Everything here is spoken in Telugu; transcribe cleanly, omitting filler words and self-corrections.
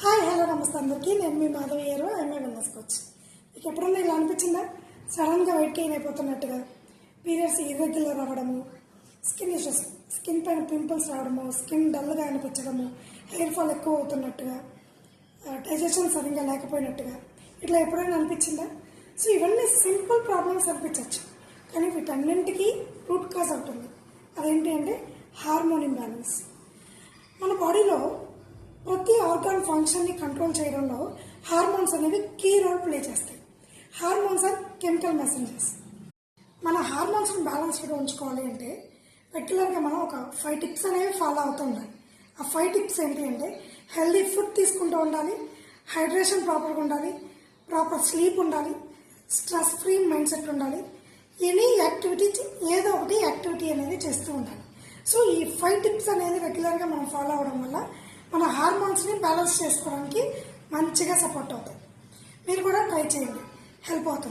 హాయ్ హలో నమస్తే అందరికీ. నేను మీ మాధవి గారు, ఎంఏ వెల్నెస్ కోచ్. మీకు ఎప్పుడన్నా ఇలా అనిపించిందా? సడన్గా వెయిట్ గెయిన్ అయిపోతున్నట్టుగా, పీరియడ్స్ ఇర్రెగ్యులర్ అవ్వడము, స్కిన్ ఇష్యూస్, స్కిన్ పైన పింపుల్స్ రావడము, స్కిన్ డల్గా అనిపించడము, హెయిర్ ఫాల్ ఎక్కువ అవుతున్నట్టుగా, డైజెషన్ సరిగ్గా లేకపోయినట్టుగా ఇట్లా ఎప్పుడైనా అనిపించిందా? సో ఇవన్నీ సింపుల్ ప్రాబ్లమ్స్ అనిపించవచ్చు, కానీ వీటన్నింటికి రూట్ కాజ్ అవుతుంది. అదేంటి అంటే హార్మోన్ ఇంబ్యాలెన్స్. మన బాడీలో ప్రతి ఆర్గాన్ ఫంక్షన్ని కంట్రోల్ చేయడంలో హార్మోన్స్ అనేవి కీ రోల్ ప్లే చేస్తాయి. Hormones are chemical messengers. మన హార్మోన్స్ని బ్యాలెన్స్డ్గా ఉంచుకోవాలి అంటే రెగ్యులర్గా మనం ఒక 5 టిప్స్ అనేవి ఫాలో అవుతూ ఉండాలి. ఆ 5 టిప్స్ ఏంటి అంటే హెల్దీ ఫుడ్ తీసుకుంటూ ఉండాలి, హైడ్రేషన్ ప్రాపర్గా ఉండాలి, ప్రాపర్ స్లీప్ ఉండాలి, స్ట్రెస్ ఫ్రీ మైండ్ సెట్ ఉండాలి, ఎనీ యాక్టివిటీ ఏదో ఒకటి యాక్టివిటీ అనేది చేస్తూ ఉండాలి. సో ఈ 5 టిప్స్ అనేది రెగ్యులర్గా మనం ఫాలో అవడం వల్ల మన హార్మోన్స్ని బ్యాలెన్స్ చేసుకోవడానికి మంచిగా సపోర్ట్ అవుతుంది. మీరు కూడా ట్రై చేయండి, హెల్ప్ అవుతుంది.